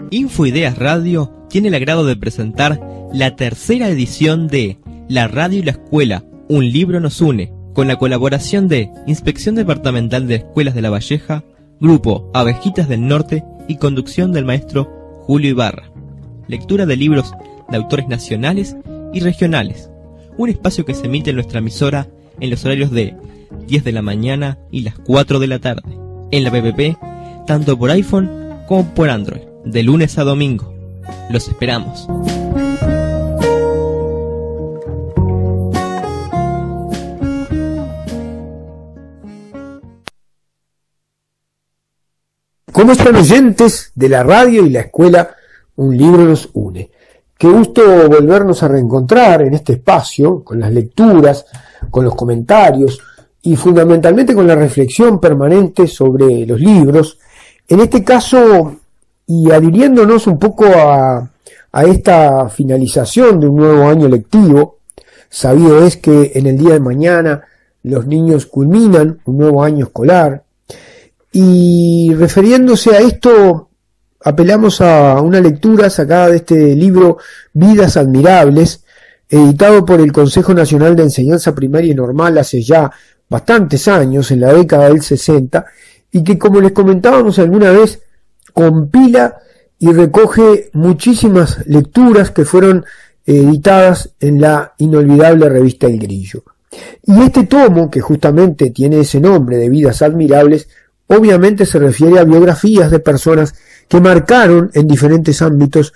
Infoideas Radio tiene el agrado de presentar la tercera edición de La Radio y la Escuela, un libro nos une, con la colaboración de Inspección Departamental de Escuelas de La Valleja, Grupo Abejitas del Norte y conducción del maestro Julio Ibarra. Lectura de libros de autores nacionales y regionales. Un espacio que se emite en nuestra emisora en los horarios de 10 de la mañana y las 4 de la tarde. En la PPP, tanto por iPhone como por Android, de lunes a domingo. Los esperamos. ¿Cómo están, oyentes de la radio y la escuela? Un libro nos une. Qué gusto volvernos a reencontrar en este espacio, con las lecturas, con los comentarios y fundamentalmente con la reflexión permanente sobre los libros. En este caso, y adhiriéndonos un poco a esta finalización de un nuevo año lectivo, sabido es que en el día de mañana los niños culminan un nuevo año escolar, y refiriéndose a esto, apelamos a una lectura sacada de este libro Vidas Admirables, editado por el Consejo Nacional de Enseñanza Primaria y Normal hace ya bastantes años, en la década del 60, y que, como les comentábamos alguna vez, compila y recoge muchísimas lecturas que fueron editadas en la inolvidable revista El Grillo. Y este tomo, que justamente tiene ese nombre de Vidas Admirables, obviamente se refiere a biografías de personas que marcaron en diferentes ámbitos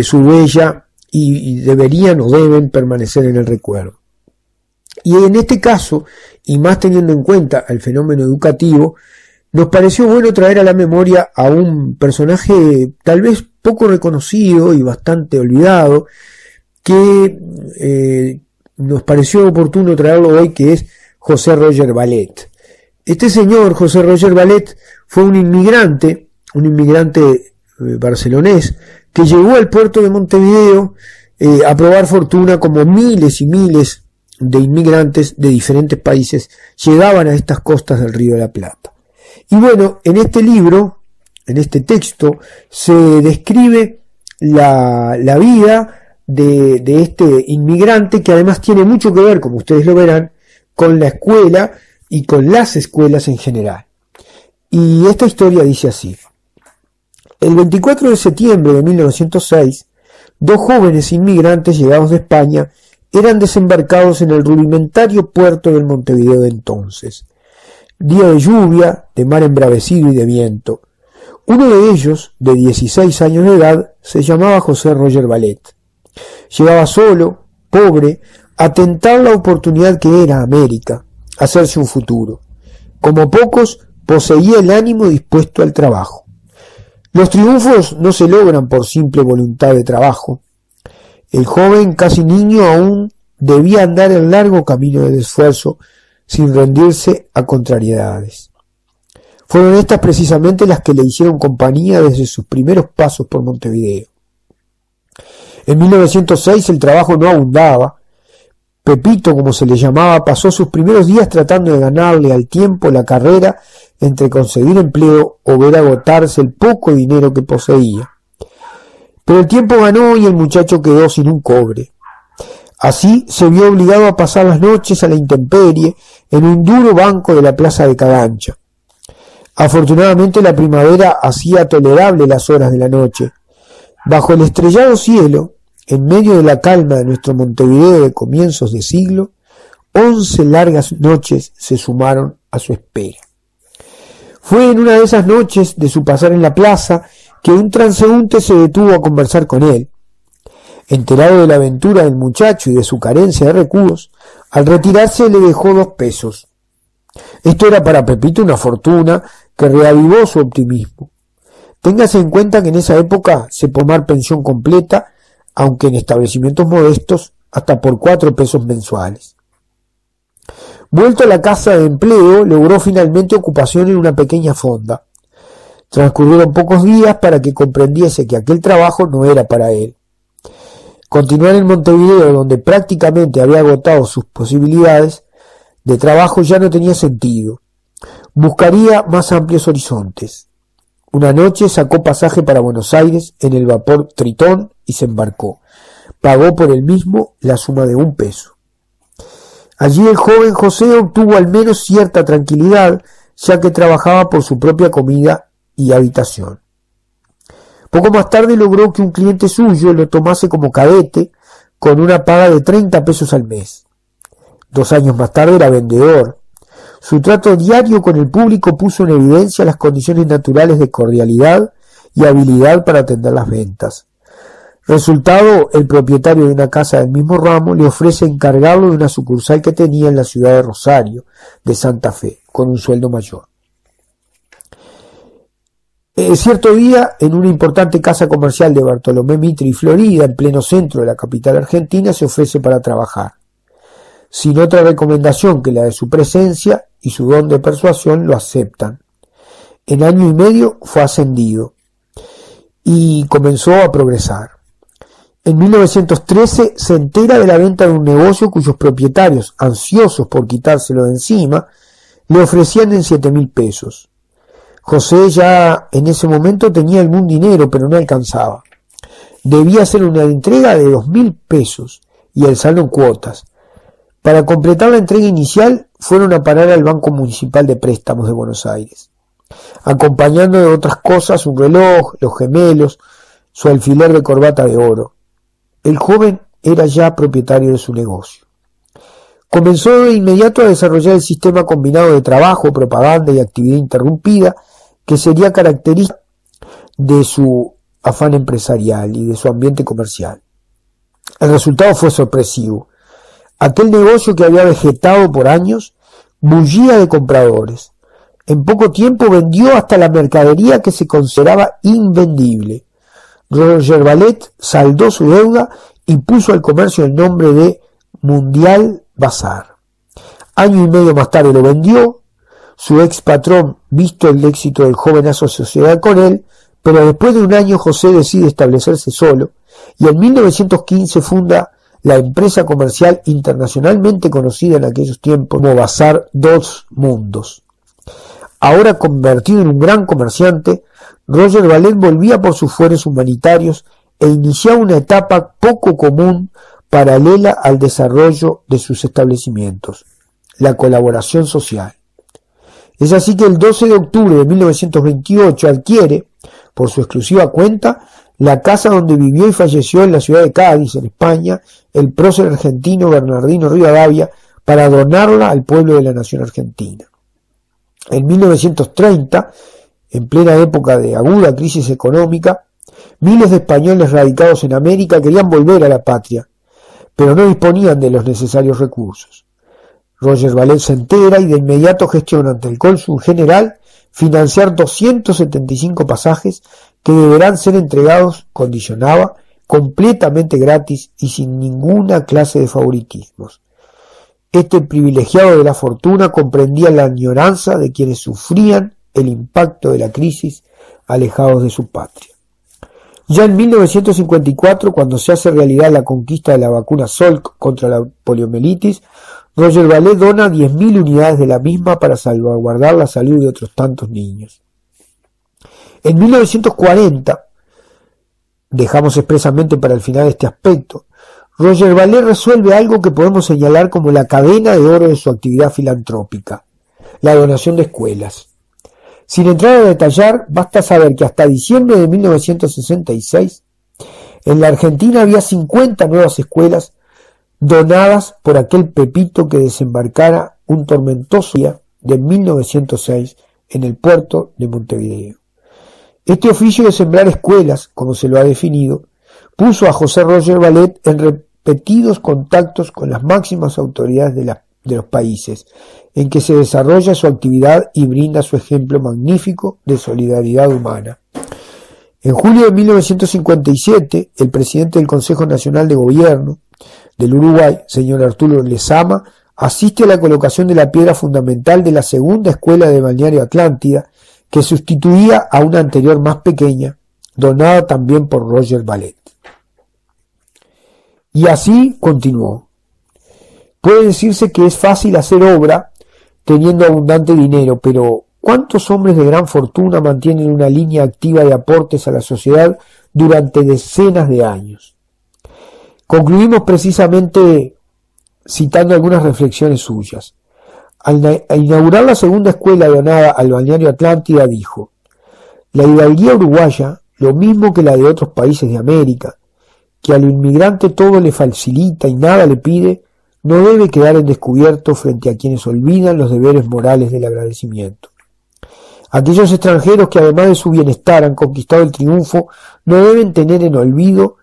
su huella y deberían o deben permanecer en el recuerdo. Y en este caso, y más teniendo en cuenta el fenómeno educativo, nos pareció bueno traer a la memoria a un personaje tal vez poco reconocido y bastante olvidado, que nos pareció oportuno traerlo hoy, que es José Roger Vallet. Este señor, José Roger Vallet, fue un inmigrante barcelonés, que llegó al puerto de Montevideo a probar fortuna, como miles y miles de inmigrantes de diferentes países llegaban a estas costas del Río de la Plata. Y bueno, en este libro, en este texto, se describe la vida de este inmigrante, que además tiene mucho que ver, como ustedes lo verán, con la escuela y con las escuelas en general. Y esta historia dice así: el 24 de septiembre de 1906, dos jóvenes inmigrantes llegados de España eran desembarcados en el rudimentario puerto del Montevideo de entonces. Día de lluvia, de mar embravecido y de viento. Uno de ellos, de 16 años de edad, se llamaba José Roger Vallet. Llegaba solo, pobre, a tentar la oportunidad que era América, hacerse un futuro. Como pocos, poseía el ánimo dispuesto al trabajo. Los triunfos no se logran por simple voluntad de trabajo. El joven, casi niño aún, debía andar el largo camino del esfuerzo sin rendirse a contrariedades. Fueron estas precisamente las que le hicieron compañía desde sus primeros pasos por Montevideo. En 1906 el trabajo no abundaba. Pepito, como se le llamaba, pasó sus primeros días tratando de ganarle al tiempo la carrera entre conseguir empleo o ver agotarse el poco dinero que poseía. Pero el tiempo ganó y el muchacho quedó sin un cobre. Así se vio obligado a pasar las noches a la intemperie en un duro banco de la plaza de Cagancha. Afortunadamente la primavera hacía tolerable las horas de la noche. Bajo el estrellado cielo, en medio de la calma de nuestro Montevideo de comienzos de siglo, 11 largas noches se sumaron a su espera. Fue en una de esas noches de su pasar en la plaza que un transeúnte se detuvo a conversar con él. Enterado de la aventura del muchacho y de su carencia de recursos, al retirarse le dejó 2 pesos. Esto era para Pepito una fortuna que reavivó su optimismo. Téngase en cuenta que en esa época se podía pensión completa, aunque en establecimientos modestos, hasta por 4 pesos mensuales. Vuelto a la casa de empleo, logró finalmente ocupación en una pequeña fonda. Transcurrieron pocos días para que comprendiese que aquel trabajo no era para él. Continuar en Montevideo, donde prácticamente había agotado sus posibilidades de trabajo, ya no tenía sentido. Buscaría más amplios horizontes. Una noche sacó pasaje para Buenos Aires en el vapor Tritón y se embarcó. Pagó por el mismo la suma de 1 peso. Allí el joven José obtuvo al menos cierta tranquilidad, ya que trabajaba por su propia comida y habitación. Poco más tarde logró que un cliente suyo lo tomase como cadete con una paga de 30 pesos al mes. 2 años más tarde era vendedor. Su trato diario con el público puso en evidencia las condiciones naturales de cordialidad y habilidad para atender las ventas. Resultado, el propietario de una casa del mismo ramo le ofrece encargarlo de una sucursal que tenía en la ciudad de Rosario, de Santa Fe, con un sueldo mayor. Cierto día, en una importante casa comercial de Bartolomé Mitre y Florida, en pleno centro de la capital argentina, se ofrece para trabajar. Sin otra recomendación que la de su presencia y su don de persuasión, lo aceptan. En año y medio fue ascendido y comenzó a progresar. En 1913 se entera de la venta de un negocio cuyos propietarios, ansiosos por quitárselo de encima, le ofrecían en 7.000 pesos. José ya en ese momento tenía algún dinero, pero no alcanzaba. Debía hacer una entrega de 2.000 pesos y el saldo en cuotas. Para completar la entrega inicial, fueron a parar al Banco Municipal de Préstamos de Buenos Aires, acompañando de otras cosas un reloj, los gemelos, su alfiler de corbata de oro. El joven era ya propietario de su negocio. Comenzó de inmediato a desarrollar el sistema combinado de trabajo, propaganda y actividad interrumpida que sería característica de su afán empresarial y de su ambiente comercial. El resultado fue sorpresivo. Aquel negocio que había vegetado por años bullía de compradores. En poco tiempo vendió hasta la mercadería que se consideraba invendible. Roger Ballet saldó su deuda y puso al comercio el nombre de Mundial Bazar. Año y medio más tarde lo vendió. Su ex patrón, visto el éxito del joven, hace sociedad con él, pero después de un año José decide establecerse solo y en 1915 funda la empresa comercial internacionalmente conocida en aquellos tiempos como Bazar Dos Mundos. Ahora convertido en un gran comerciante, Roger Ballet volvía por sus fueros humanitarios e iniciaba una etapa poco común paralela al desarrollo de sus establecimientos, la colaboración social. Es así que el 12 de octubre de 1928 adquiere, por su exclusiva cuenta, la casa donde vivió y falleció en la ciudad de Cádiz, en España, el prócer argentino Bernardino Rivadavia, para donarla al pueblo de la nación argentina. En 1930, en plena época de aguda crisis económica, miles de españoles radicados en América querían volver a la patria, pero no disponían de los necesarios recursos. Roger Ballet se entera y de inmediato gestiona ante el cónsul general financiar 275 pasajes que deberán ser entregados, condicionaba, completamente gratis y sin ninguna clase de favoritismos. Este privilegiado de la fortuna comprendía la añoranza de quienes sufrían el impacto de la crisis alejados de su patria. Ya en 1954, cuando se hace realidad la conquista de la vacuna Salk contra la poliomielitis, Roger Ballet dona 10.000 unidades de la misma para salvaguardar la salud de otros tantos niños. En 1940, dejamos expresamente para el final este aspecto, Roger Ballet resuelve algo que podemos señalar como la cadena de oro de su actividad filantrópica, la donación de escuelas. Sin entrar a detallar, basta saber que hasta diciembre de 1966, en la Argentina había 50 nuevas escuelas donadas por aquel Pepito que desembarcara un tormentoso día de 1906 en el puerto de Montevideo. Este oficio de sembrar escuelas, como se lo ha definido, puso a José Roger Ballet en repetidos contactos con las máximas autoridades de los países en que se desarrolla su actividad y brinda su ejemplo magnífico de solidaridad humana. En julio de 1957, el presidente del Consejo Nacional de Gobierno del Uruguay, señor Arturo Lezama, asiste a la colocación de la piedra fundamental de la segunda escuela de Balneario Atlántida, que sustituía a una anterior más pequeña, donada también por Roger Ballet. Y así continuó. Puede decirse que es fácil hacer obra teniendo abundante dinero, pero ¿cuántos hombres de gran fortuna mantienen una línea activa de aportes a la sociedad durante decenas de años? Concluimos precisamente citando algunas reflexiones suyas. Al inaugurar la segunda escuela donada al balneario Atlántida dijo: la hidalguía uruguaya, lo mismo que la de otros países de América, que al inmigrante todo le facilita y nada le pide, no debe quedar en descubierto frente a quienes olvidan los deberes morales del agradecimiento. Aquellos extranjeros que además de su bienestar han conquistado el triunfo no deben tener en olvido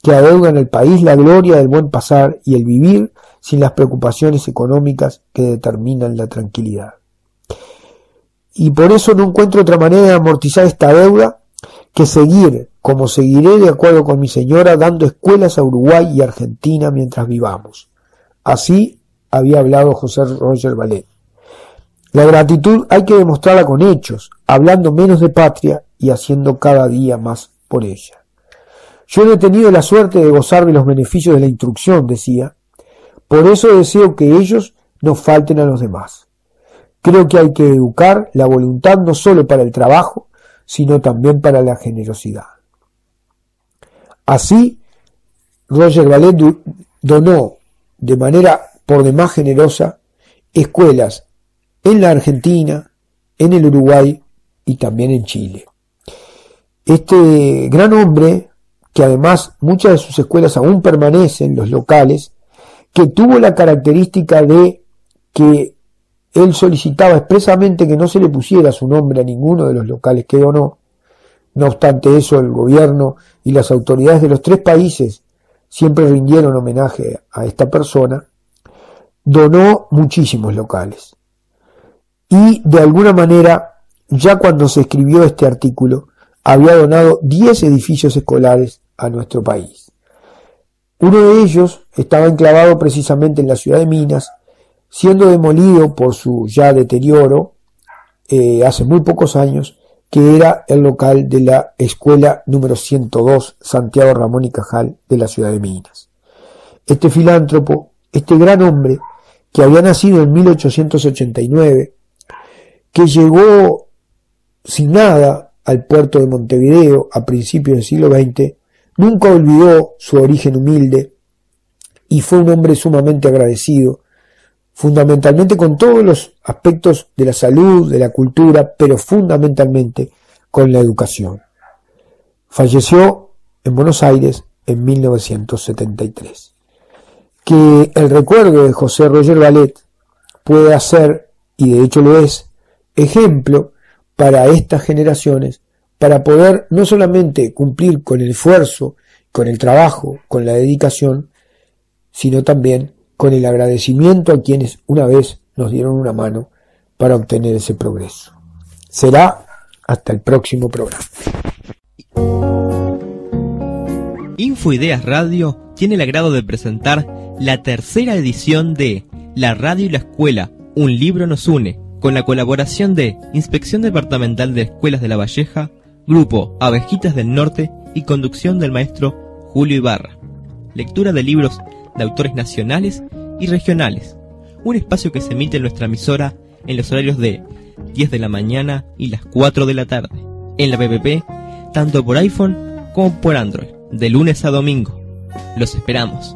que adeudan al país la gloria del buen pasar y el vivir sin las preocupaciones económicas que determinan la tranquilidad. Y por eso no encuentro otra manera de amortizar esta deuda que seguir, como seguiré de acuerdo con mi señora, dando escuelas a Uruguay y Argentina mientras vivamos. Así había hablado José Roger Ballet. La gratitud hay que demostrarla con hechos, hablando menos de patria y haciendo cada día más por ella. Yo no he tenido la suerte de gozar de los beneficios de la instrucción, decía. Por eso deseo que ellos no falten a los demás. Creo que hay que educar la voluntad no solo para el trabajo, sino también para la generosidad. Así, Roger Ballet donó de manera por demás generosa escuelas en la Argentina, en el Uruguay y también en Chile. Este gran hombre, que además muchas de sus escuelas aún permanecen, los locales, que tuvo la característica de que él solicitaba expresamente que no se le pusiera su nombre a ninguno de los locales que donó. No obstante eso, el gobierno y las autoridades de los 3 países siempre rindieron homenaje a esta persona. Donó muchísimos locales. Y de alguna manera, ya cuando se escribió este artículo, había donado 10 edificios escolares a nuestro país. Uno de ellos estaba enclavado precisamente en la ciudad de Minas, siendo demolido por su ya deterioro hace muy pocos años, que era el local de la escuela número 102 Santiago Ramón y Cajal de la ciudad de Minas. Este filántropo, este gran hombre, que había nacido en 1889, que llegó sin nada al puerto de Montevideo a principios del siglo XX, nunca olvidó su origen humilde y fue un hombre sumamente agradecido, fundamentalmente con todos los aspectos de la salud, de la cultura, pero fundamentalmente con la educación. Falleció en Buenos Aires en 1973. Que el recuerdo de José Roger Ballet pueda ser, y de hecho lo es, ejemplo para estas generaciones, para poder no solamente cumplir con el esfuerzo, con el trabajo, con la dedicación, sino también con el agradecimiento a quienes una vez nos dieron una mano para obtener ese progreso. Será hasta el próximo programa. Infoideas Radio tiene el agrado de presentar la tercera edición de La Radio y la Escuela, un libro nos une, con la colaboración de Inspección Departamental de Escuelas de La Valleja, Grupo Abejitas del Norte y conducción del maestro Julio Ibarra. Lectura de libros de autores nacionales y regionales. Un espacio que se emite en nuestra emisora en los horarios de 10 de la mañana y las 4 de la tarde. En la PPP, tanto por iPhone como por Android, de lunes a domingo. Los esperamos.